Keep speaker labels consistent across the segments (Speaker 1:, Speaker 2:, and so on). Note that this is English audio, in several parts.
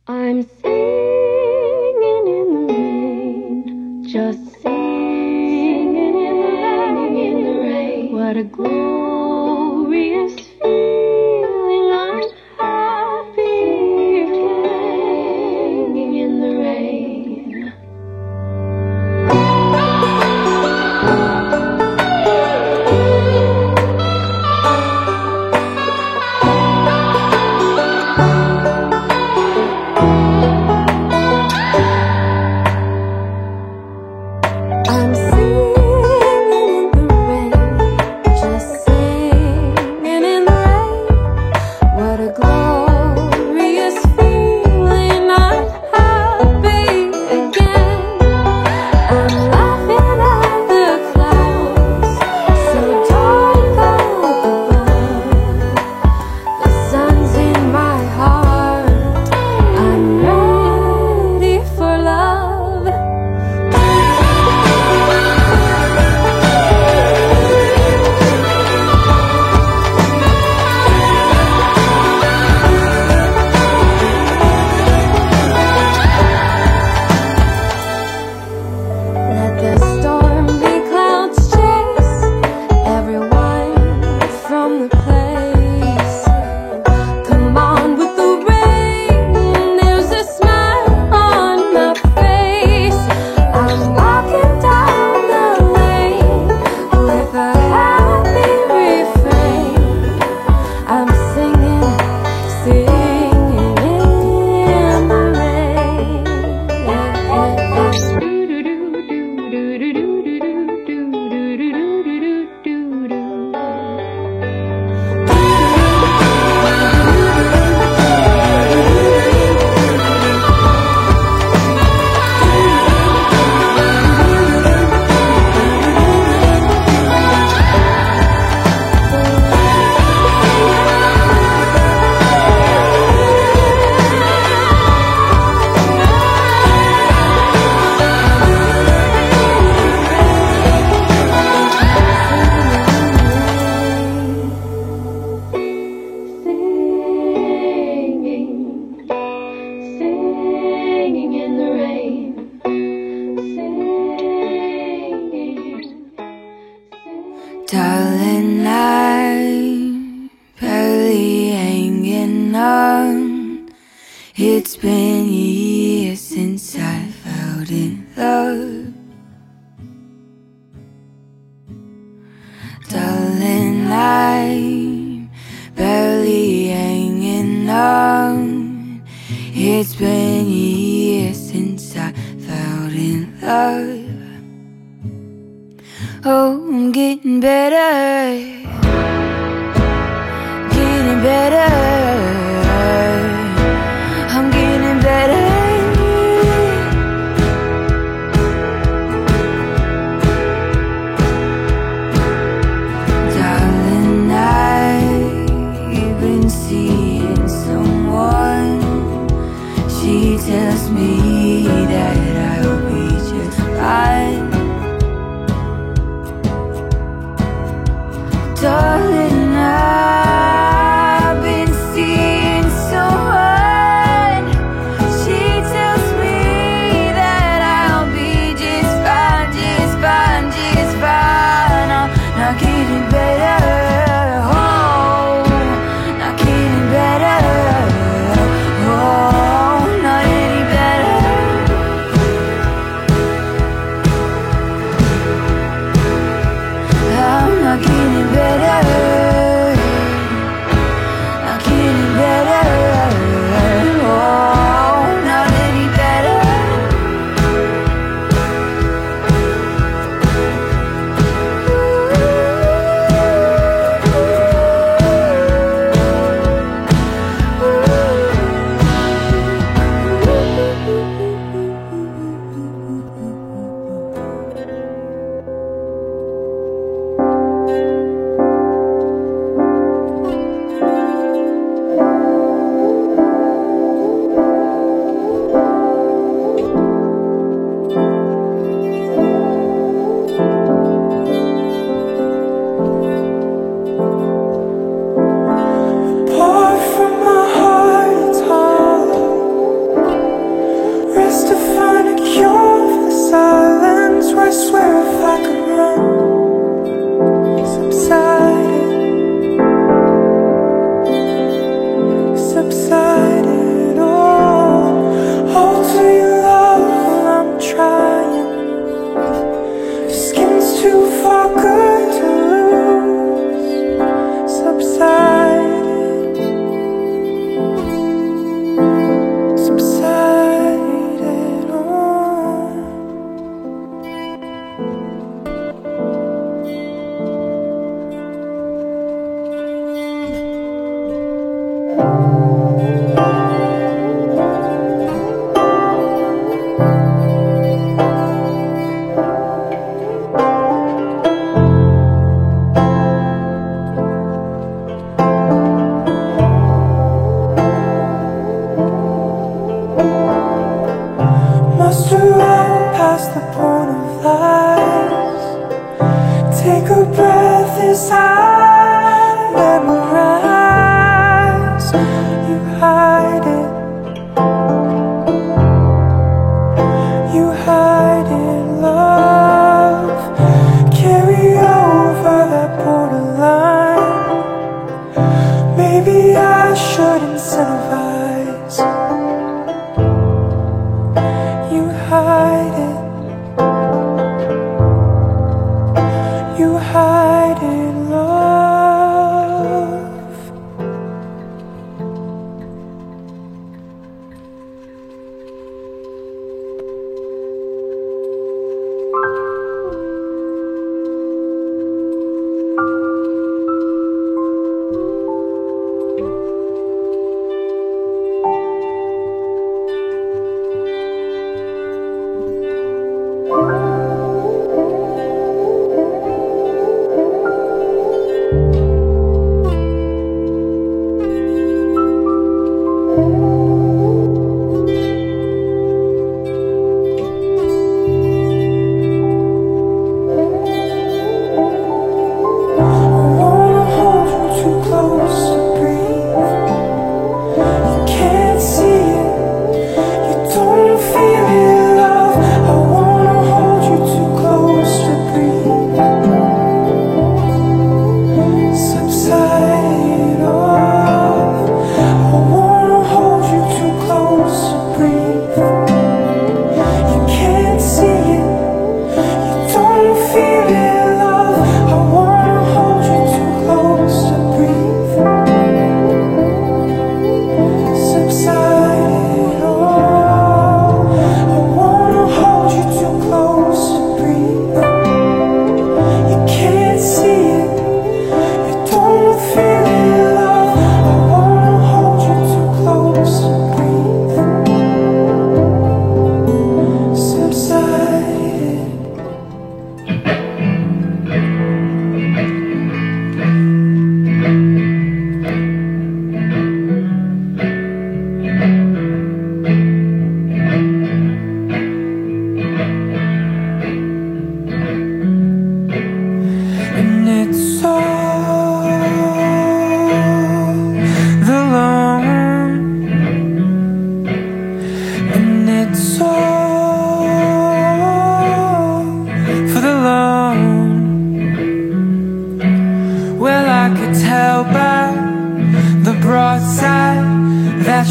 Speaker 1: I'm singing in the rain, just singing in the rain. What a glorious feeling, I'm happy playing in the rain.
Speaker 2: Darling, I'm barely hanging on. It's been years since I felt in love. Darling, I'm barely hanging on. It's been years since I felt in love. Oh, I'm getting better, getting better, I'm getting better. Darling, I've been seeing someone. She tells me that I'll be just fine. Darling, I've been seeing someone. She tells me that I'll be just fine, just fine, just fine. I'm not getting better, oh, not getting better, oh, not any better. past the point of lies. Take a breath as I memorize. You hide it. You hide it, love. Carry over that borderline. Maybe I should incentivize. You hide it. You hide it, love.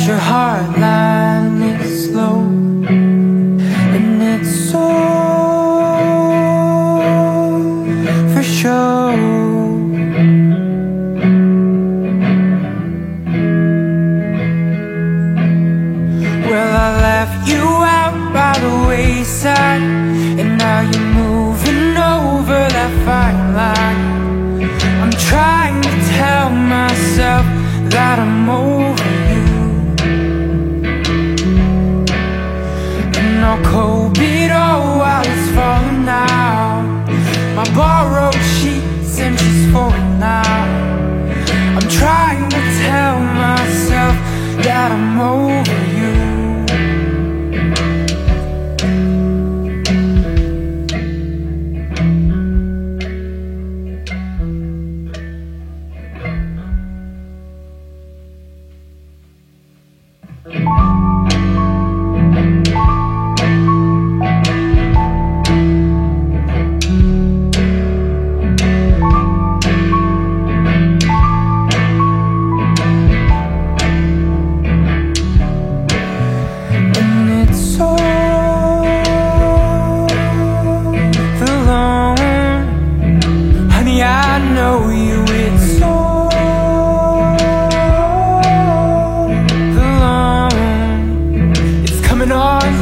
Speaker 2: Your heart line is slow, and it's so for show. Well, I left you out by the wayside, and now you're moving over that fine line. I'm trying to tell myself that I'm over you. I'll cope it all while it's falling out. My borrowed sheets and she's falling now. I'm trying to tell myself that I'm over you.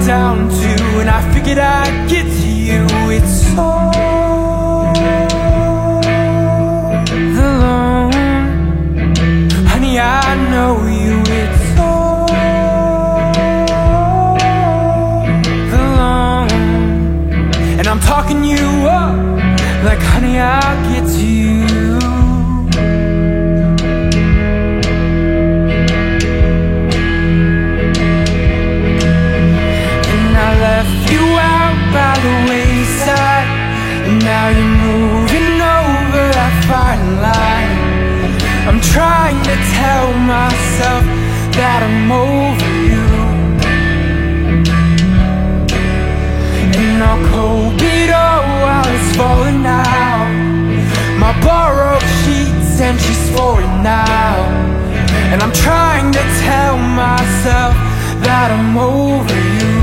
Speaker 2: Down to, and I figured I'd get to you. It's so alone, honey. I know you. It's so alone, and I'm talking you up like, honey, I'll get to you. Left you out myself that I'm over you. And I'll cope it all while it's falling out. My borrowed sheets and she's falling out. And I'm trying to tell myself that I'm over you.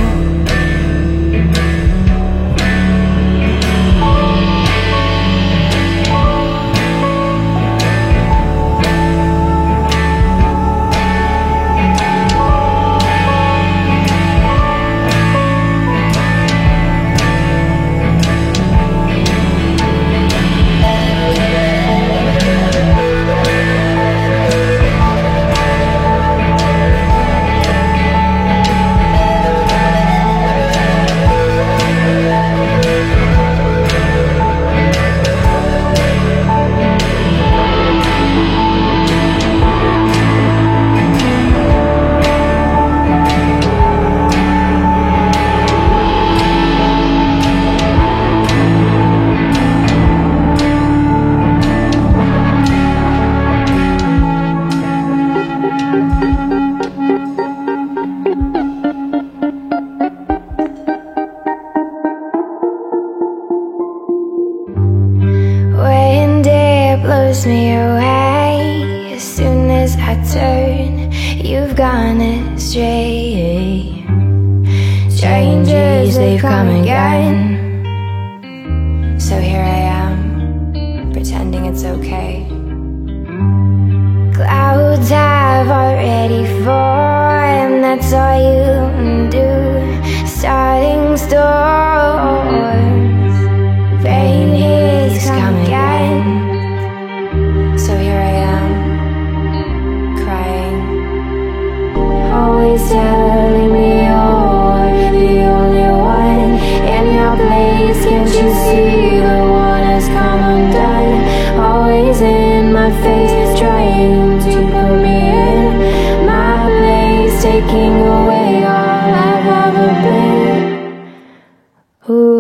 Speaker 1: Me away as soon as I turn, you've gone astray. Strangers, they've come again. So here I am, pretending it's okay. Clouds have already formed, that's all you do. Starting storms, rain is come again. So here I am, crying, always telling me you're the only one in your place. Can't you see the one has come undone? Always in my face, trying to put me in my place, taking away all I've ever been. Ooh.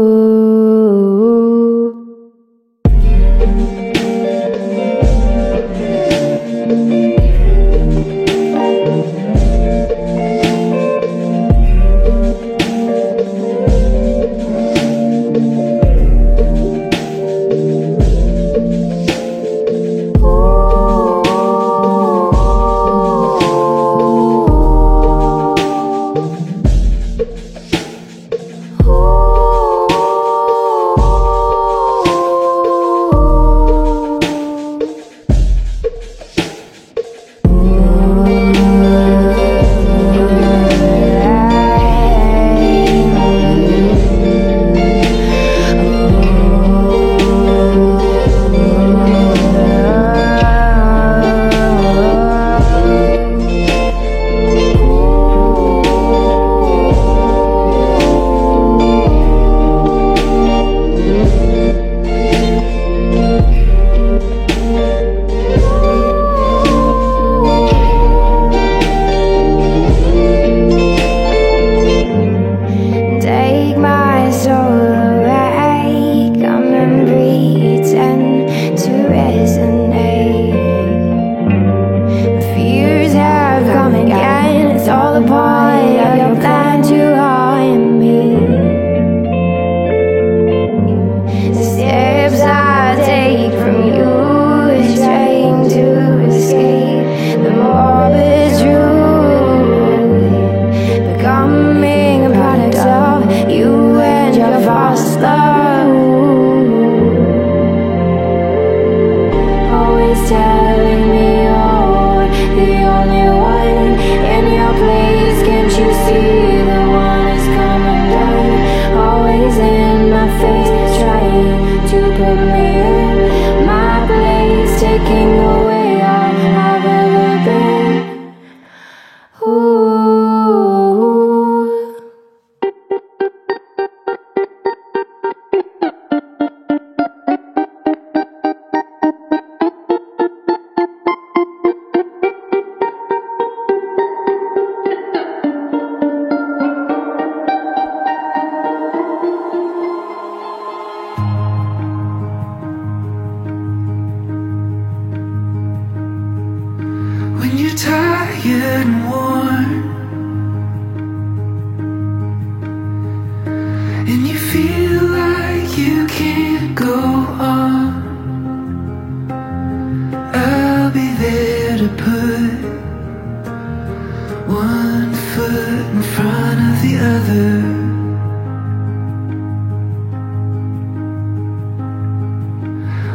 Speaker 2: foot in front of the other.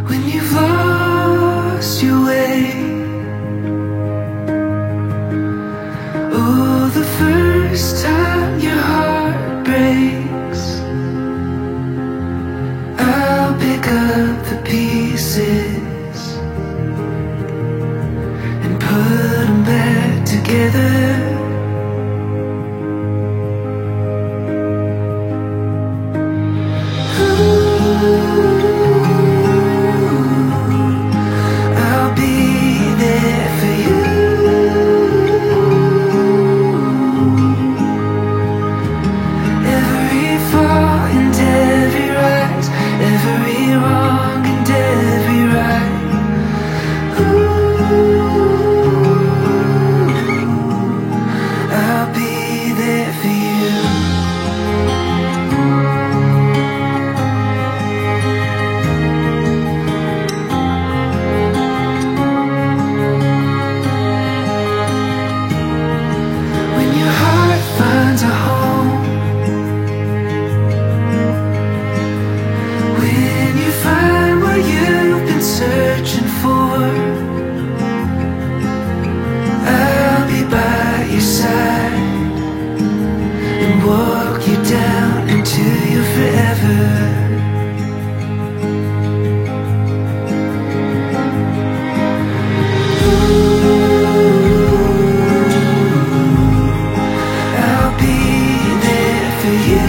Speaker 2: When you've lost your way, oh, the first time your heart breaks, I'll pick up the pieces and put them back together. I'll be there for you. Every fall and every rise, every wrong and every right. I'll be there for you. When your heart finds a home, when you find what you've been searching for, I'll be by your side and walk you down into your forever. I'll be there for you.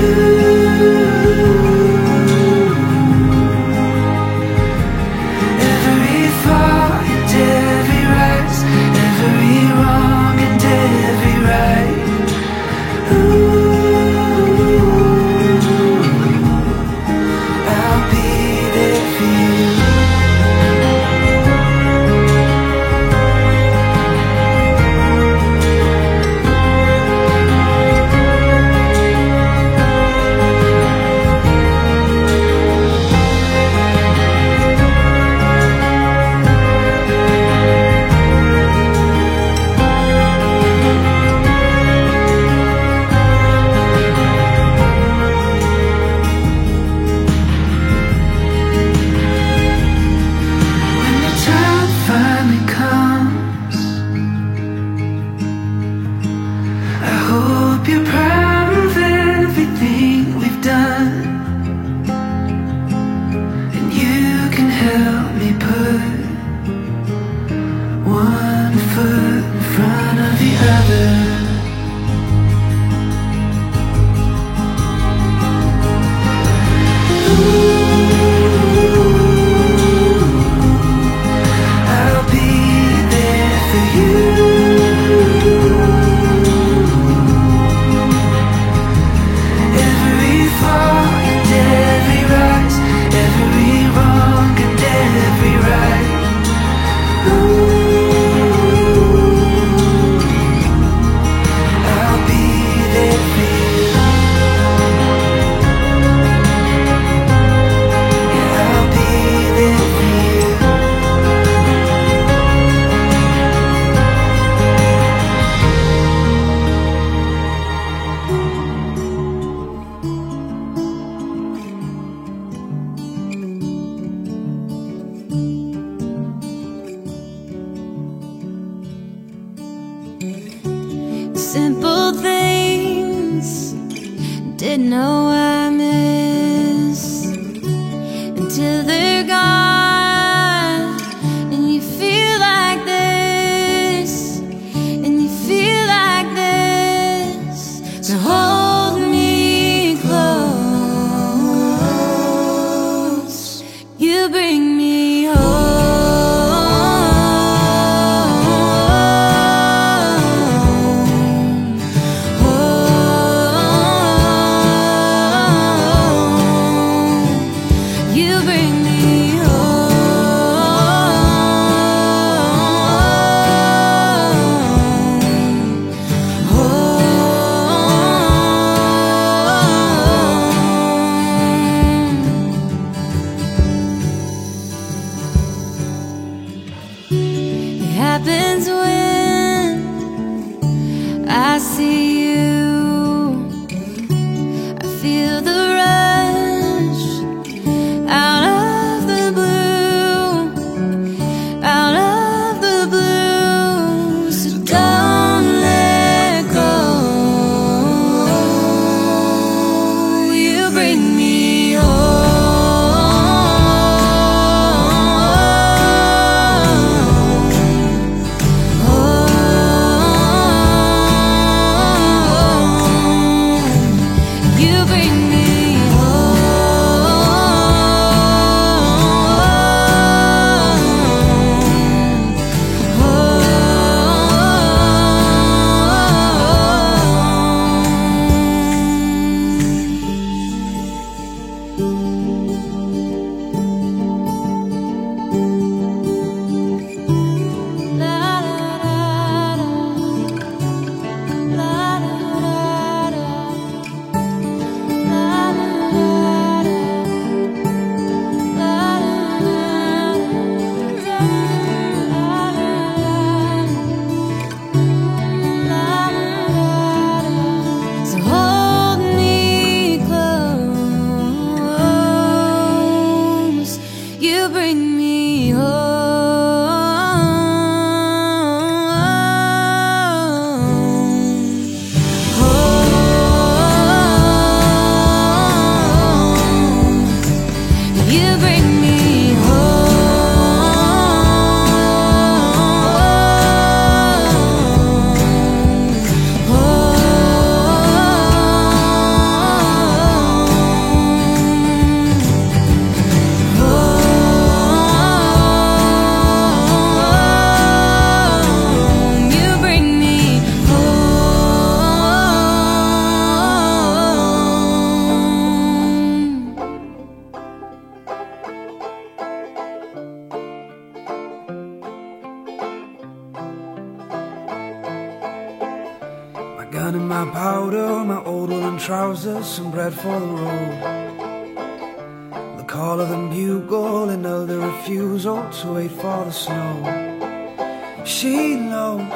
Speaker 2: Every fall and every rise, every wrong and every right. I'll be there for you. When the time finally comes, I hope you're proud of everything we've done, and you can help me put one foot in front of the other. I'll be there for you. Every fall and every rise, every wrong and every right. I'll be there for you. Yeah, I'll be there for you.
Speaker 1: Simple things didn't know I miss until they're gone, and you feel like this, and you feel like this. So hold me close. You bring me home. Home.
Speaker 2: my powder, my old woolen trousers, some bread for the road. The call of the bugle, another refusal to wait for the snow. She knows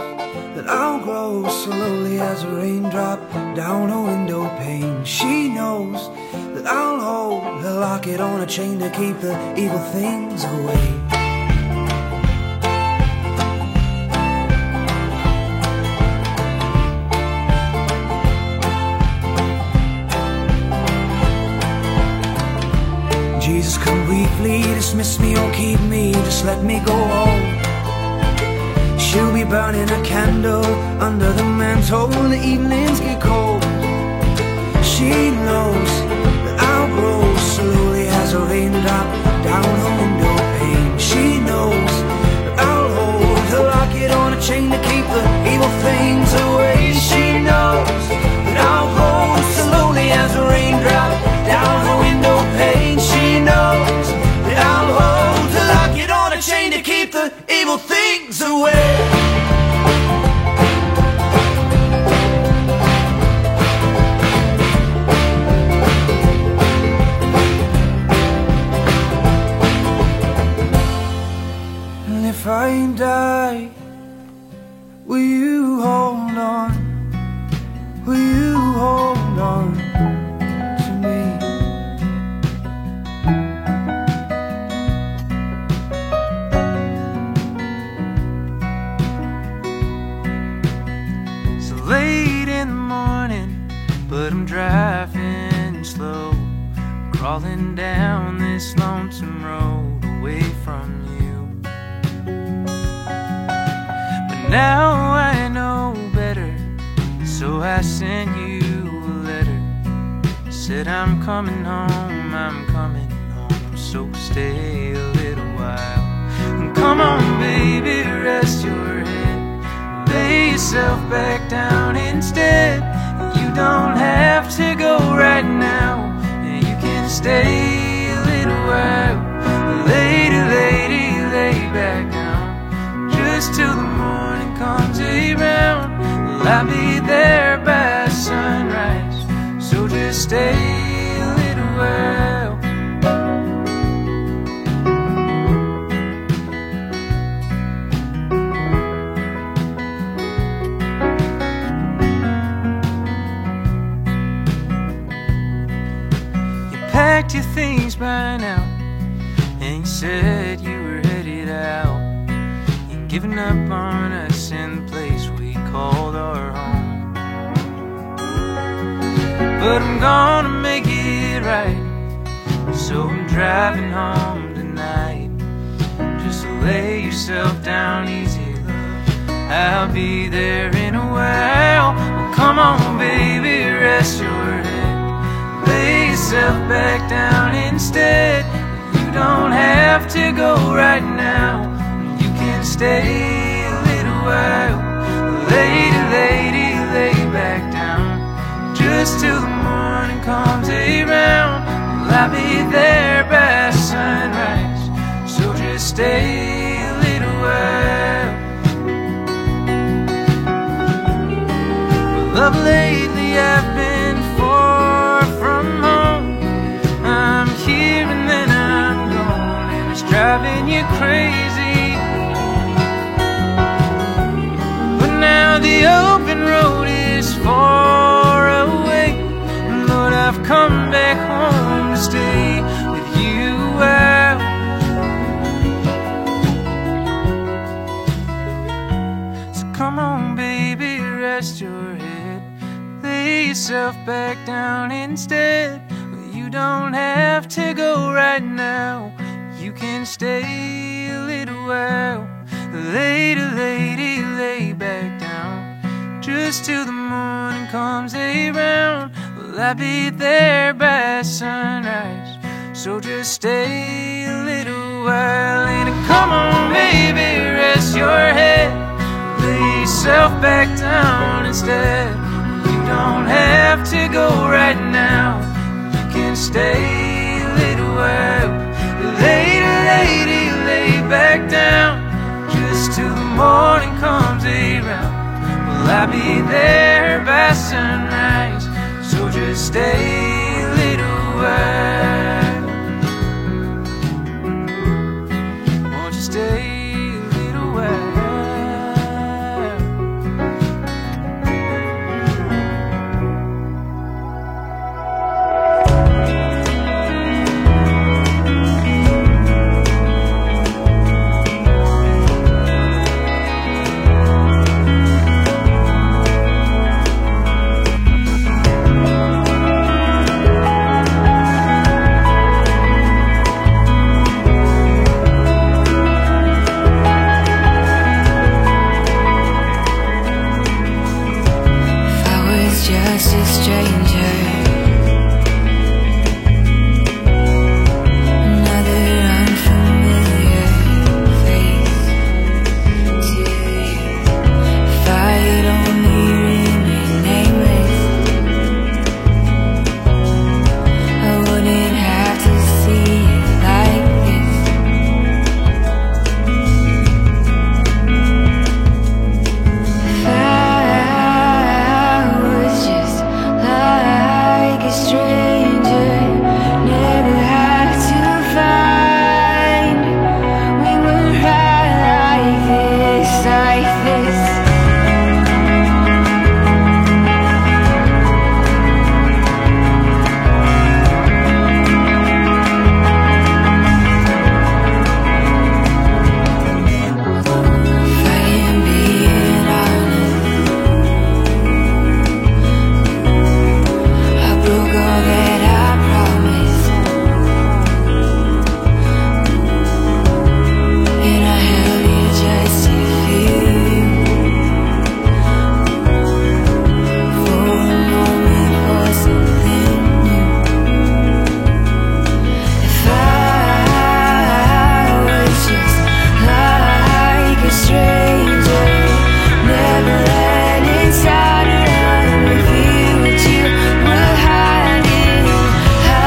Speaker 2: that I'll grow slowly as a raindrop down a window pane. She knows that I'll hold the locket on a chain to keep the evil things away. Jesus, come briefly, dismiss me or keep me, just let me go home. She'll be burning a candle under the mantle when the evenings get cold. She knows that I'll grow slowly as a raindrop down her window pane. She knows that I'll hold her locket on a chain to keep the evil things away. She knows that I'll grow slowly as a raindrop down her window pane. She knows that I'll hold her locket on a chain to keep the evil things away. If I die, will you hold on? Will you hold on to me? So late in the morning, but I'm driving slow, crawling down this lonesome road away from you. Now I know better, so I sent you a letter. Said I'm coming home, I'm coming home, so stay a little while. And come on baby, rest your head, lay yourself back down instead. You don't have to go right now, you can stay a little while. Lady, lady, lay back down, just till the morning comes around. Well, I'll be there by sunrise, so just stay a little while. You packed your things by now, and you said you were headed out, giving up on us in the place we called our home. But I'm gonna make it right, so I'm driving home tonight. Just lay yourself down easy, love, I'll be there in a while. Well, come on baby, rest your head, lay yourself back down instead. You don't have to go right now, stay a little while. Lady, lady, lay back down, just till the morning comes around. Well, I'll be there by sunrise, so just stay a little while. Well, love, lately I've been far from home. I'm here and then I'm gone, and it's driving you crazy. Now the open road is far away, and Lord, I've come back home to stay with you out. So come on baby, rest your head, lay yourself back down instead. Well, you don't have to go right now, you can stay a little while. Lady, lady, lay back down, just till the morning comes around. Well, I'll be there by sunrise, so just stay a little while. And come on baby, rest your head, lay yourself back down instead. You don't have to go right now, you can stay a little while. Lady, lady, lay back down, just till the morning comes around. Well, I'll be there by sunrise. So just stay a little while. Won't you stay a little while?
Speaker 1: Just a stranger, another unfamiliar face to you. If I'd only remain nameless, I wouldn't have to see it like this. If I was just like a stranger, never had to find, we were right like this, like this. If I am being honest, I broke all that I promised, and I held you just to feel you for a moment, for something new. If I was just like a stranger, never let inside and reveal what you were hiding. I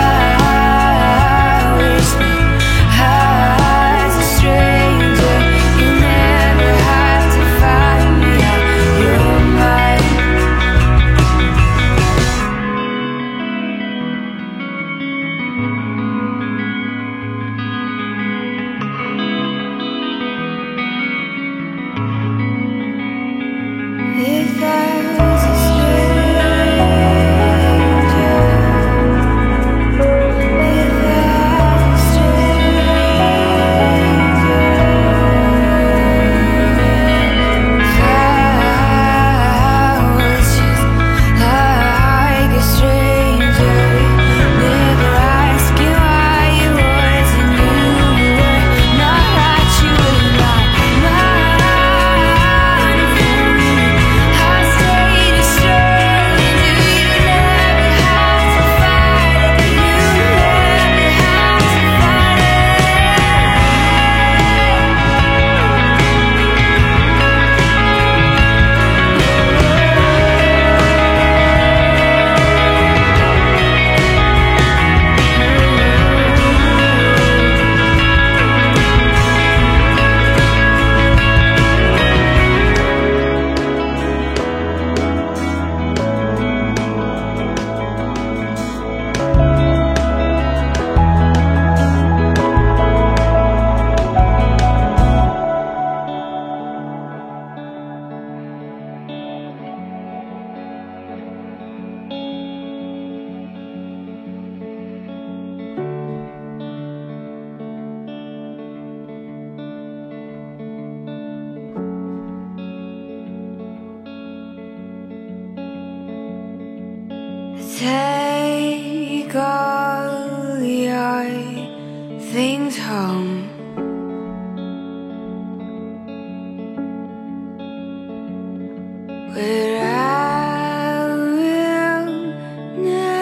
Speaker 1: wish that as a stranger, you never have to find me out. You're mine. If I was a stranger, if I was a stranger, if I was just like a stranger, never asking why you was and you were not right, you were not mine. I stayed a stranger, you never have to fight it, you never have to fight Take all your things home. Where I will never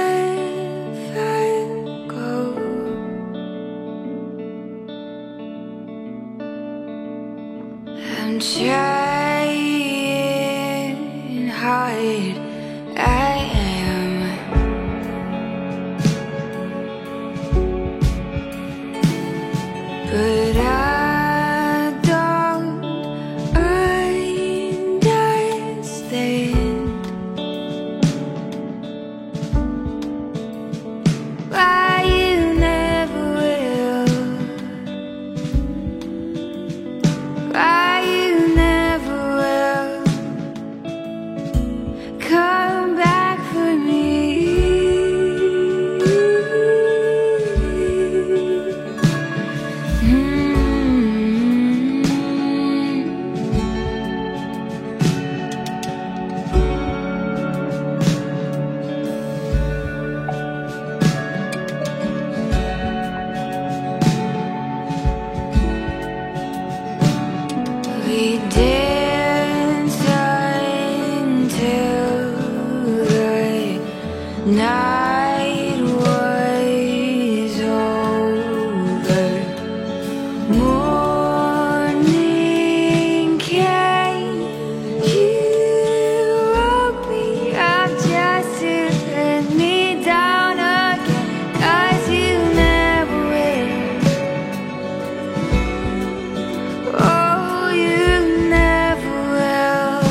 Speaker 1: go. I'm trying hard, I am. Night was over, morning came. You woke me up just to let me down again, 'cause you never will. Oh, you never will.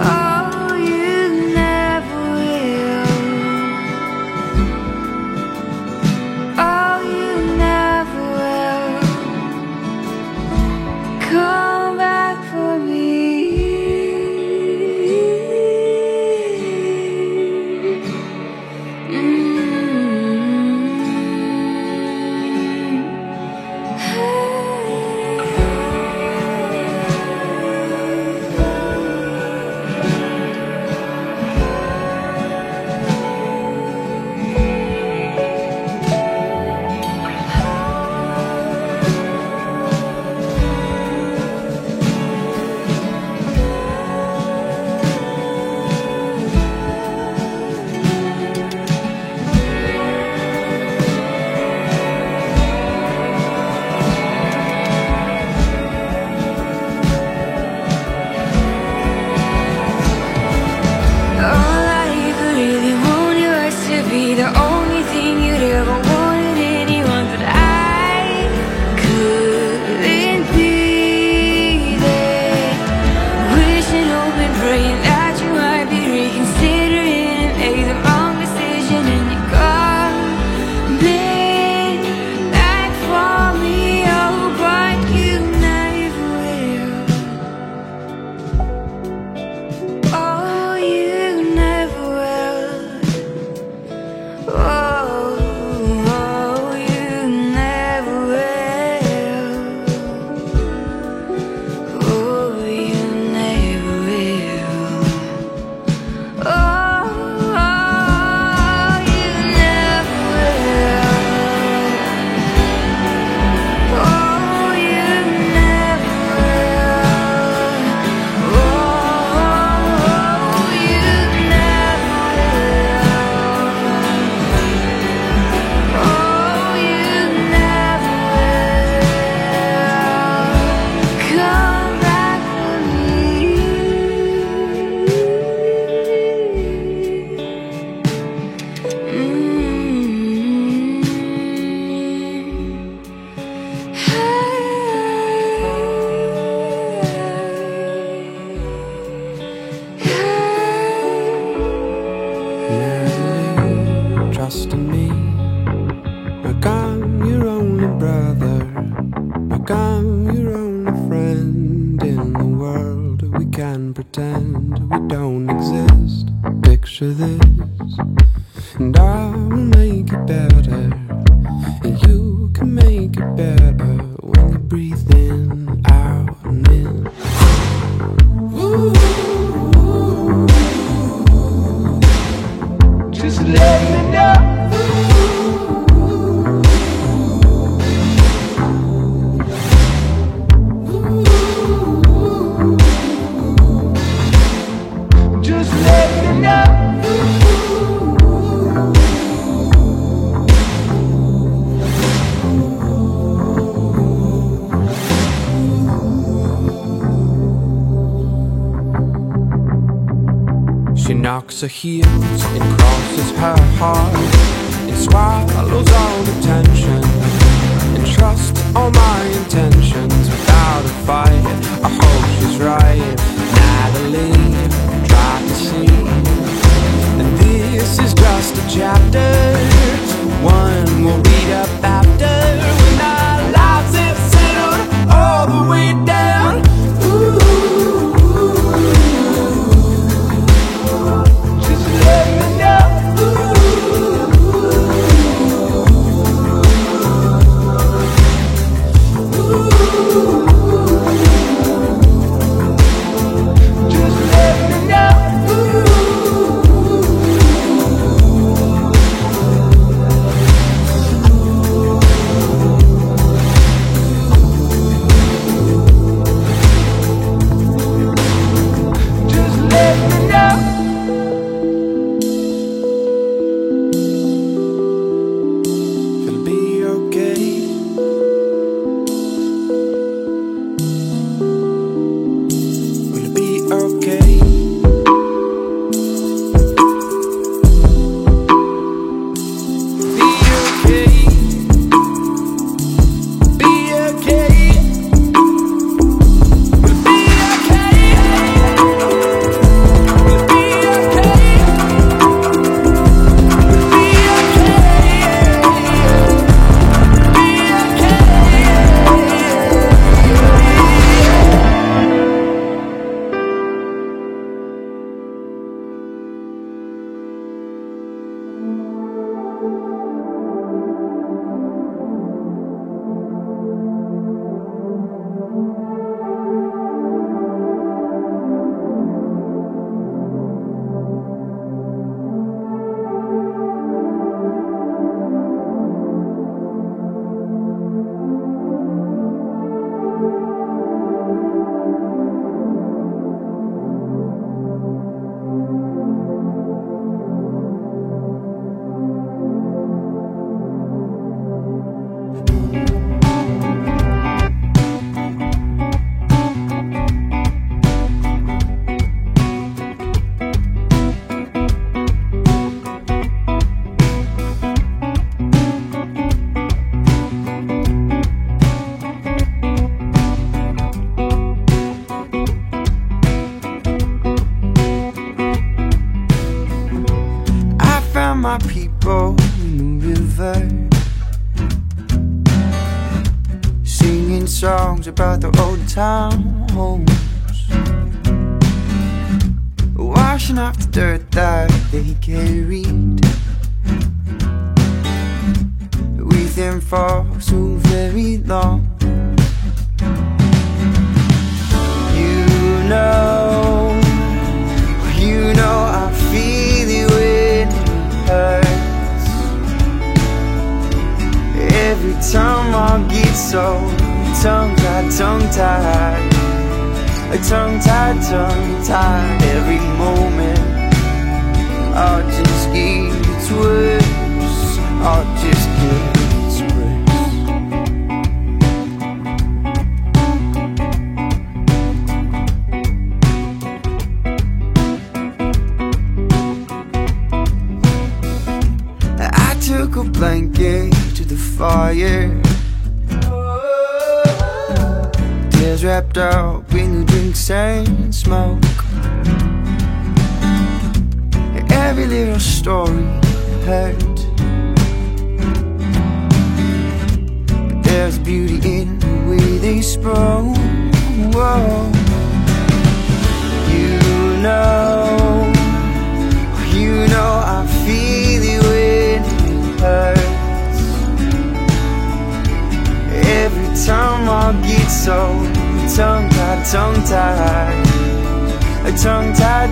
Speaker 1: Oh, you never will. Oh, you never will. Come back for me. All I ever really wanted was to be the only thing you'd ever wanted anyone, but I couldn't be there. Wishing, hoping, praying that you might be reconsidering and make the wrong decision, and you come back for me. Oh, but you never will. Oh, you never will. Oh, you never will. Oh, you never will. Oh, you never will. Oh, you never will. Oh, you never will. Come back for me.
Speaker 2: Trust in me, like I'm your only brother, like I'm your only friend in the world. We can pretend we don't exist. Picture this, and I will make it better, and you can make it better when you breathe in, out, and in. Just let me know. Just let me know. She knocks her heels and crosses her heart and swallows all the tension and trusts all my intentions without a fight. I hope she's right, Natalie, try to see. And this is just a chapter, one we'll read up after, when our lives have settled all the way down. Just let me know. Just let me know. about the old town homes, washing off the dirt that they carried with them for so very long. You know I feel it when it hurts. Every time I get so tongue-tied, tongue-tied, tongue-tied, tongue-tied. Every moment I'll just get worse, I'll just get a blanket to the fire, tears wrapped up in the drinks and smoke. Every little story hurt, but there's beauty in the way they spoke. Whoa. You know I feel it when it hurts. Every time I get so tongue-tied, tongue-tied, tongue-tied,